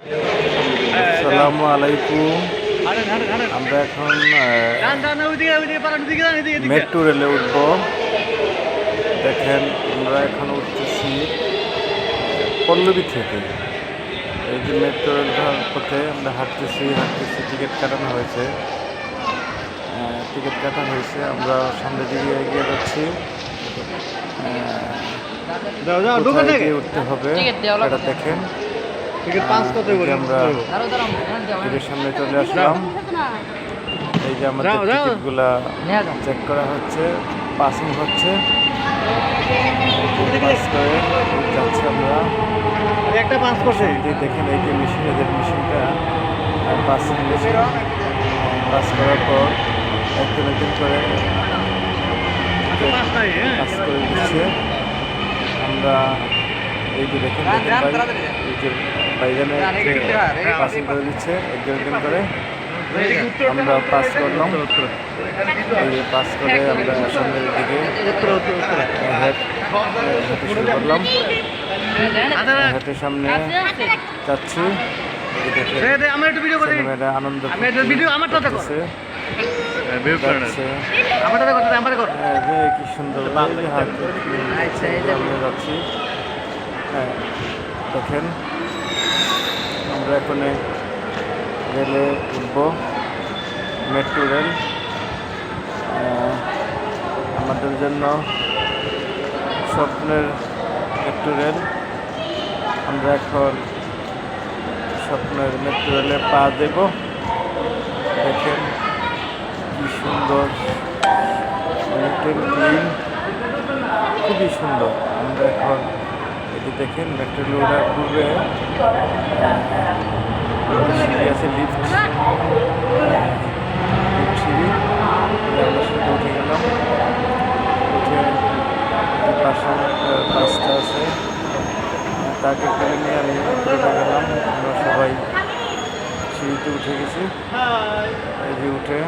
আসসালামু আলাইকুম। আমরা এখন মেট্রো রেলে উঠব। দেখেন আমরা এখন উঠতেছি পল্লবী থেকে। এই যে মেট্রো রেল পথে আমরা হাঁটতেছি টিকিট কাটানো হয়েছে। আমরা সামনের দিকে এগিয়ে যাচ্ছি। কোথায় গিয়ে উঠতে হবে সেটা দেখেন। আমরা টিকিটের সামনে চলে আসলাম। এই যে আমাদের টিকিটগুলা চেক করা হচ্ছে, পাসিং হচ্ছে। পাস করে যাচ্ছি আমরা। একটা পাস করছে দেখেন এই যে মেশিন, এদের মেশিনটা পাসিং মেশিন। পাস করার পর একজন করে পাস করে দিচ্ছে। আমরা এই যে দেখেন এই যে বাইজানে পাসিং করে দিচ্ছে একজন করে। আমরা পাস করলাম। এই যে পাস করে আমরা সামনের দিকে হাঁটতে শুরু করলাম। হাটের সামনে যাচ্ছি। আনন্দ কি সুন্দর যাচ্ছি। হ্যাঁ দেখেন আমরা এখন রেলে উঠব, মেট্রো রেল। আমাদের জন্য স্বপ্নের মেট্রো রেল। আমরা এখন স্বপ্নের মেট্রো রেলে পা দেব। দেখেন কি সুন্দর, ক্লিন, খুবই সুন্দর। আমরা এখন এটি দেখেন মেট্রো রেল ওঠার পূর্বে সিঁড়ি আছে, লিফট সিঁড়ি। আমরা সেটা উঠে গেলাম। উঠে পাশে রাস্তা আছে, তাকে করে নিয়ে আমি উঠে গেলাম। আমরা সবাই সিঁড়িতে উঠে গেছি। এই যে উপরে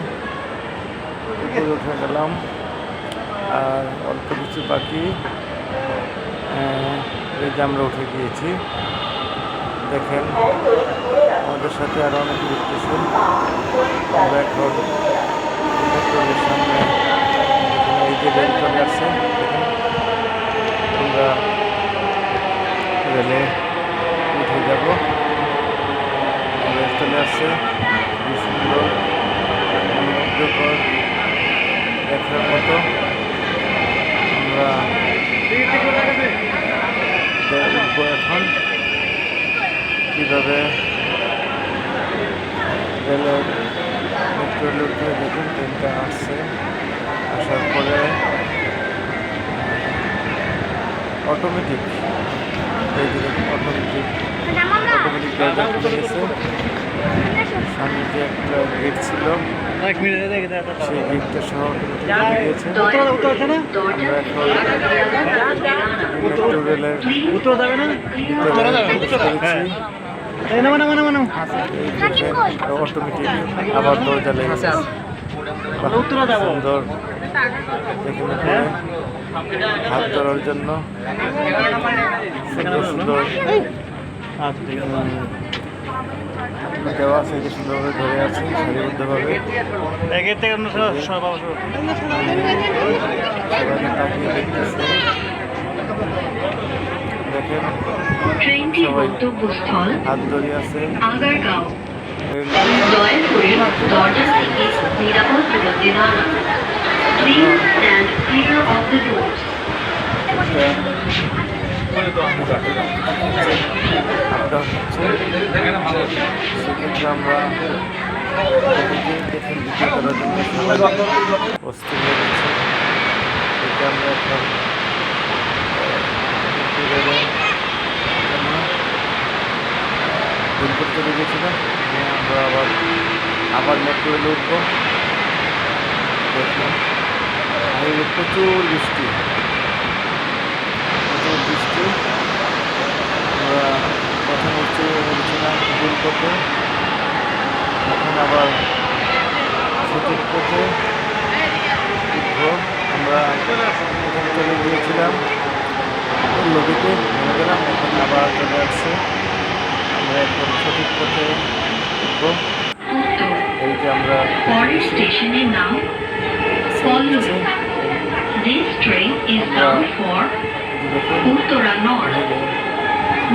উঠে গেলাম। আর অল্প কিছু বাকি। এই যে আমরা উঠে গিয়েছি। দেখেন আমাদের সাথে আরও অনেকে উঠতেছে। আমরা এখন মেট্রোলের সামনে এই যে রেল চলে আসছে। দেখেন আমরা রেলে উঠে যাব। রেল চলে আসছে, খুব সুন্দর, মনোমুগ্ধকর, দেখার মতো। আমরা দেখব এখন কীভাবে রেলের মেট্রো রেল উঠে। দেখুন ট্রেনটা আসছে, আসার পরে অটোমেটিক দরজা খুলে গেছে। সামনে যে একটা গেট ছিল সেই গেটটা সহ খুলে গিয়েছে। আমরা এখন মেট্রো রেলের অটোমেটিক আবার দরজা লেগেছে। সুন্দর, এখানে হাত ধরার জন্য সুন্দর সুন্দর দেওয়া আছে। সুন্দরভাবে ধরে আছে সারিবদ্ধভাবে। তাকিয়ে দেখতেছে। দেখেন সবাই হাত ধরে আছে। সেক্ষেত্রে আমরা দেখেন ভিডিও করার জন্য সবাই অস্থির হয়ে যাচ্ছে। এটা আমরা এখন ভুল করে চলে গেছিলাম। আমরা আবার মেট্রো রেলে উঠবো। দেখলাম প্রচুর বৃষ্টি। আমরা প্রথম উঠছিলাম ভুল পথে, এখন আবার সঠিক পথে উঠবো। আমরা প্রথমে চলে গিয়েছিলাম লবিতে, নেমে গেলাম, এখন আবার চলে আসছে। আমরা এখন সঠিক পথে উঠবো। উত্তর এই যে আমরা পরের স্টেশনের নাম ছেড়ে পল্লবী। দিচ্ছি। This train is bound for এই যে দেখুন Uttara North.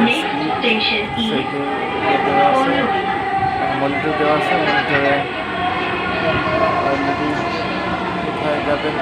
Next station is Pallavi. Monitor দেওয়া আছে, মনিটরে অলরেডি কোথায় যাবেন